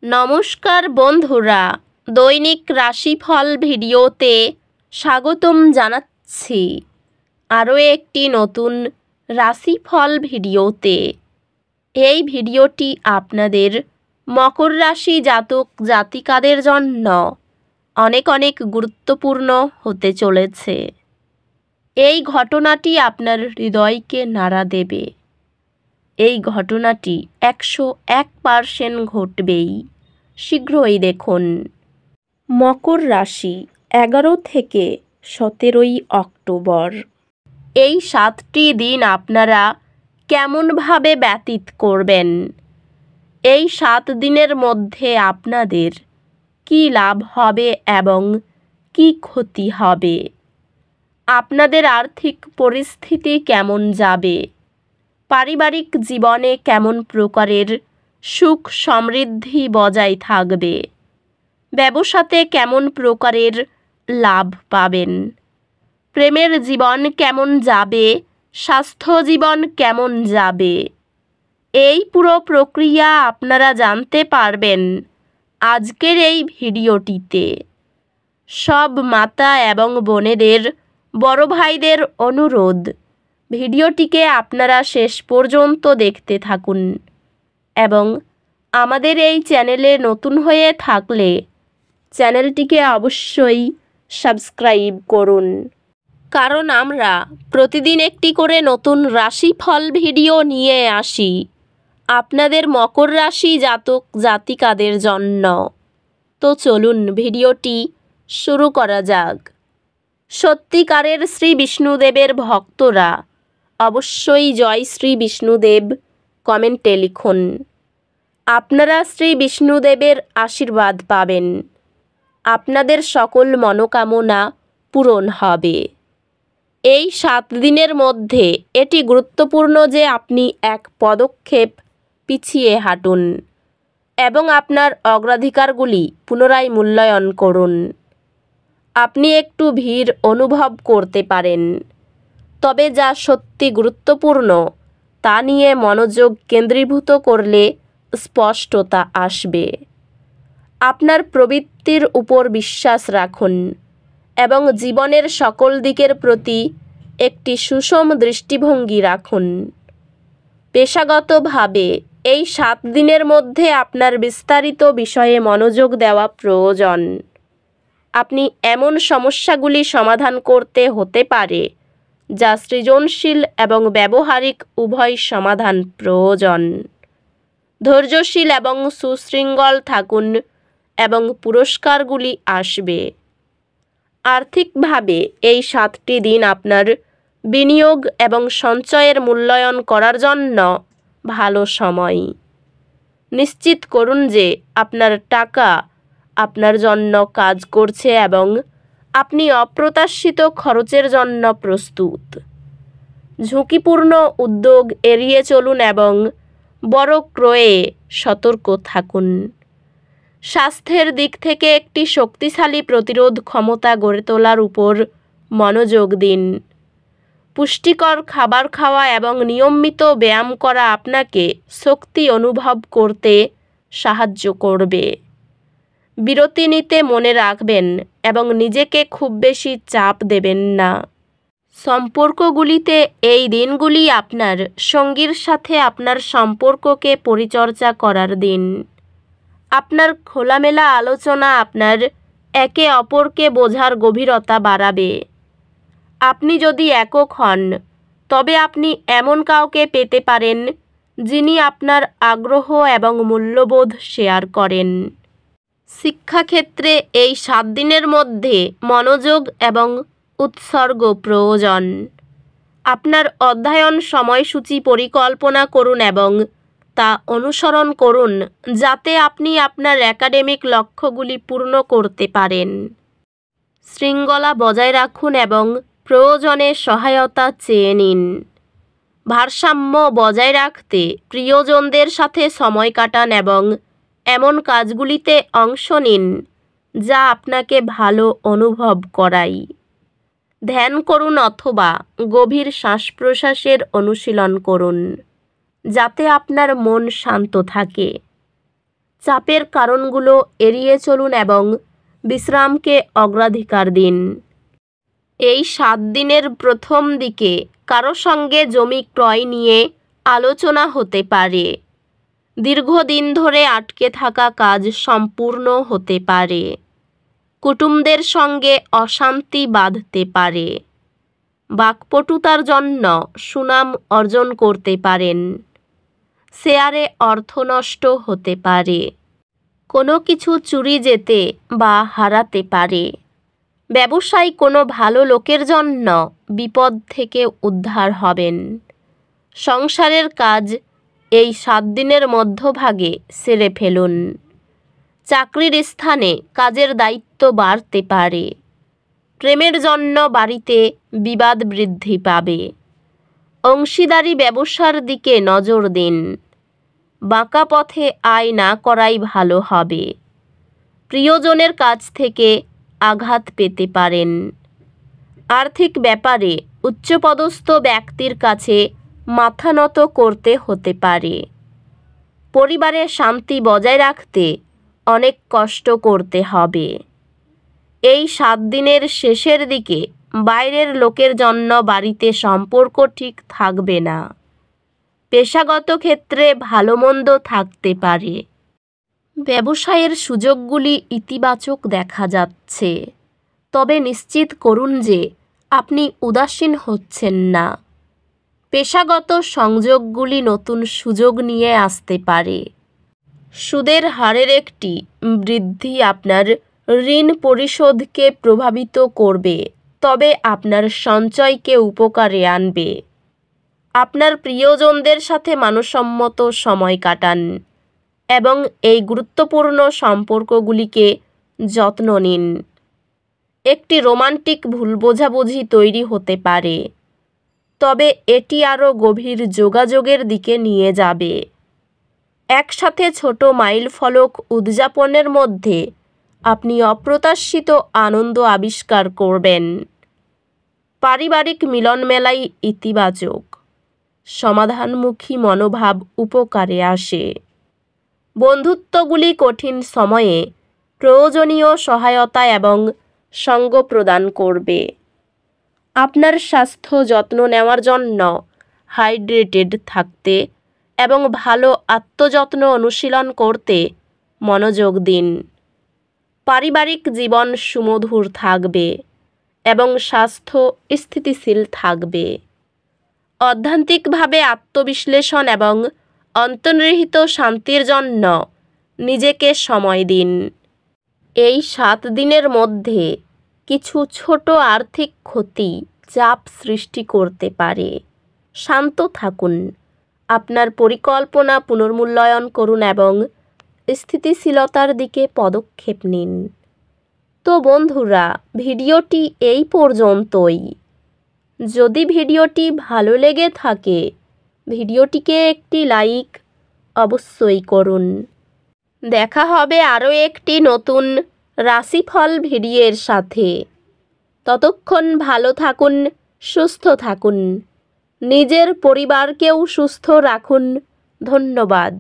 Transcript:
নমস্কার বন্ধুরা, দৈনিক রাশিফল ভিডিওতে স্বাগতম জানাচ্ছি আরও একটি নতুন রাশিফল ভিডিওতে। এই ভিডিওটি আপনাদের মকর রাশি জাতক জাতিকাদের জন্য অনেক অনেক গুরুত্বপূর্ণ হতে চলেছে। এই ঘটনাটি আপনার হৃদয়কে নাড়া দেবে। এই ঘটনাটি 101% ঘটবেই। শীঘ্রই দেখুন। মকর রাশি 11 থেকে 17 অক্টোবর। এই 7টি দিন আপনারা কেমনভাবে ব্যতীত করবেন? এই 7 দিনের মধ্যে আপনাদের কী লাভ হবে এবং কী ক্ষতি হবে? আপনাদের আর্থিক পরিস্থিতি কেমন যাবে? পারিবারিক জীবনে কেমন প্রকারের সুখ সমৃদ্ধি বজায় থাকবে? ব্যবসাতে কেমন প্রকারের লাভ পাবেন? প্রেমের জীবন কেমন যাবে? স্বাস্থ্য জীবন কেমন যাবে? এই পুরো প্রক্রিয়া আপনারা জানতে পারবেন আজকের এই ভিডিওটিতে। সব মাতা এবং বোনেদের, বড় ভাইদের অনুরোধ, ভিডিওটিকে আপনারা শেষ পর্যন্ত দেখতে থাকুন এবং আমাদের এই চ্যানেলে নতুন হয়ে থাকলে চ্যানেলটিকে অবশ্যই সাবস্ক্রাইব করুন, কারণ আমরা প্রতিদিন একটি করে নতুন রাশিফল ভিডিও নিয়ে আসি আপনাদের মকর রাশি জাতক জাতিকাদের জন্য। তো চলুন ভিডিওটি শুরু করা যাক। সত্যিকারের শ্রী বিষ্ণুদেবের ভক্তরা অবশ্যই জয় শ্রী বিষ্ণুদেব কমেন্টে লিখুন। আপনারা শ্রী বিষ্ণুদেবের আশীর্বাদ পাবেন। আপনাদের সকল মনোকামনা পূরণ হবে। এই 7 দিনের মধ্যে এটি গুরুত্বপূর্ণ যে আপনি এক পদক্ষেপ পিছিয়ে হাঁটুন এবং আপনার অগ্রাধিকারগুলি পুনরায় মূল্যায়ন করুন। আপনি একটু ভিড় অনুভব করতে পারেন, তবে যা সত্যি গুরুত্বপূর্ণ তা নিয়ে মনোযোগ কেন্দ্রীভূত করলে স্পষ্টতা আসবে। আপনার প্রবৃত্তির উপর বিশ্বাস রাখুন এবং জীবনের সকল দিকের প্রতি একটি সুষম দৃষ্টিভঙ্গি রাখুন। পেশাগতভাবে এই 7 দিনের মধ্যে আপনার বিস্তারিত বিষয়ে মনোযোগ দেওয়া প্রয়োজন। আপনি এমন সমস্যাগুলি সমাধান করতে হতে পারে যা সৃজনশীল এবং ব্যবহারিক উভয় সমাধান প্রয়োজন। ধৈর্যশীল এবং সুশৃঙ্খল থাকুন এবং পুরস্কারগুলি আসবে। আর্থিকভাবে এই 7টি দিন আপনার বিনিয়োগ এবং সঞ্চয়ের মূল্যায়ন করার জন্য ভালো সময়। নিশ্চিত করুন যে আপনার টাকা আপনার জন্য কাজ করছে এবং আপনি অপ্রত্যাশিত খরচের জন্য প্রস্তুত। ঝুঁকিপূর্ণ উদ্যোগ এড়িয়ে চলুন এবং বড় ক্রয়ে সতর্ক থাকুন। স্বাস্থ্যের দিক থেকে একটি শক্তিশালী প্রতিরোধ ক্ষমতা গড়ে তোলার উপর মনোযোগ দিন। পুষ্টিকর খাবার খাওয়া এবং নিয়মিত ব্যায়াম করা আপনাকে শক্তি অনুভব করতে সাহায্য করবে। বিরতি নিতে মনে রাখবেন এবং নিজেকে খুব বেশি চাপ দেবেন না। সম্পর্কগুলিতে এই দিনগুলি আপনার সঙ্গীর সাথে আপনার সম্পর্ককে পরিচর্যা করার দিন। আপনার খোলামেলা আলোচনা আপনার একে অপরকে বোঝার গভীরতা বাড়াবে। আপনি যদি একক হন, তবে আপনি এমন কাউকে পেতে পারেন যিনি আপনার আগ্রহ এবং মূল্যবোধ শেয়ার করেন। শিক্ষাক্ষেত্রে এই 7 দিনের মধ্যে মনোযোগ এবং উৎসর্গ প্রয়োজন। আপনার অধ্যয়ন সময়সূচি পরিকল্পনা করুন এবং তা অনুসরণ করুন যাতে আপনি আপনার একাডেমিক লক্ষ্যগুলি পূর্ণ করতে পারেন। শৃঙ্খলা বজায় রাখুন এবং প্রয়োজনে সহায়তা চেয়ে নিন। ভারসাম্য বজায় রাখতে প্রিয়জনদের সাথে সময় কাটান এবং এমন কাজগুলিতে অংশ নিন যা আপনাকে ভালো অনুভব করায়। ধ্যান করুন অথবা গভীর শ্বাস প্রশ্বাসের অনুশীলন করুন যাতে আপনার মন শান্ত থাকে। চাপের কারণগুলো এড়িয়ে চলুন এবং বিশ্রামকে অগ্রাধিকার দিন। এই 7 দিনের প্রথম দিকে কারো সঙ্গে জমি ক্রয় নিয়ে আলোচনা হতে পারে। দীর্ঘদিন ধরে আটকে থাকা কাজ সম্পূর্ণ হতে পারে। কুটুম্বদের সঙ্গে অশান্তি বাঁধতে পারে। বাকপটুতার জন্য সুনাম অর্জন করতে পারেন। শেয়ারে অর্থ নষ্ট হতে পারে। কোনো কিছু চুরি যেতে বা হারাতে পারে। ব্যবসায় কোনো ভালো লোকের জন্য বিপদ থেকে উদ্ধার হবেন। সংসারের কাজ এই 7 দিনের মধ্যভাগে সেরে ফেলুন। চাকরির স্থানে কাজের দায়িত্ব বাড়তে পারে। প্রেমের জন্য বাড়িতে বিবাদ বৃদ্ধি পাবে। অংশীদারি ব্যবসার দিকে নজর দিন। বাঁকা পথে আয় না করাই ভালো হবে। প্রিয়জনের কাছ থেকে আঘাত পেতে পারেন। আর্থিক ব্যাপারে উচ্চপদস্থ ব্যক্তির কাছে মাথা নত করতে হতে পারে। পরিবারে শান্তি বজায় রাখতে অনেক কষ্ট করতে হবে। এই 7 দিনের শেষের দিকে বাইরের লোকের জন্য বাড়িতে সম্পর্ক ঠিক থাকবে না। পেশাগত ক্ষেত্রে ভালো মন্দ থাকতে পারে। ব্যবসায়ের সুযোগগুলি ইতিবাচক দেখা যাচ্ছে, তবে নিশ্চিত করুন যে আপনি উদাসীন হচ্ছেন না। পেশাগত সংযোগগুলি নতুন সুযোগ নিয়ে আসতে পারে। সুদের হারের একটি বৃদ্ধি আপনার ঋণ পরিশোধকে প্রভাবিত করবে, তবে আপনার সঞ্চয়কে উপকারে আনবে। আপনার প্রিয়জনদের সাথে মানসম্মত সময় কাটান এবং এই গুরুত্বপূর্ণ সম্পর্কগুলিকে যত্ন নিন। একটি রোমান্টিক ভুল বোঝাবুঝি তৈরি হতে পারে, তবে এটি আরও গভীর যোগাযোগের দিকে নিয়ে যাবে। একসাথে ছোট মাইলফলক উদযাপনের মধ্যে আপনি অপ্রত্যাশিত আনন্দ আবিষ্কার করবেন। পারিবারিক মিলনমেলাই ইতিবাচক। সমাধানমুখী মনোভাব উপকারে আসে। বন্ধুত্বগুলি কঠিন সময়ে প্রয়োজনীয় সহায়তা এবং সঙ্গ প্রদান করবে। আপনার স্বাস্থ্য যত্ন নেওয়ার জন্য হাইড্রেটেড থাকতে এবং ভালো আত্মযত্ন অনুশীলন করতে মনোযোগ দিন। পারিবারিক জীবন সুমধুর থাকবে এবং স্বাস্থ্য স্থিতিশীল থাকবে। অধ্যাত্মিকভাবে আত্মবিশ্লেষণ এবং অন্তর্নিহিত শান্তির জন্য নিজেকে সময় দিন। এই 7 দিনের মধ্যে কিছু ছোট আর্থিক ক্ষতি চাপ সৃষ্টি করতে পারে। শান্ত থাকুন, আপনার পরিকল্পনা পুনর্মূল্যায়ন করুন এবং স্থিতিশীলতার দিকে পদক্ষেপ নিন। তো বন্ধুরা, ভিডিওটি এই পর্যন্তই। যদি ভিডিওটি ভালো লেগে থাকে, ভিডিওটিকে একটি লাইক অবশ্যই করুন। দেখা হবে আরও একটি নতুন রাশিফল ভিডিওর সাথে। ততক্ষণ ভালো থাকুন, সুস্থ থাকুন, নিজের পরিবারকেও সুস্থ রাখুন। ধন্যবাদ।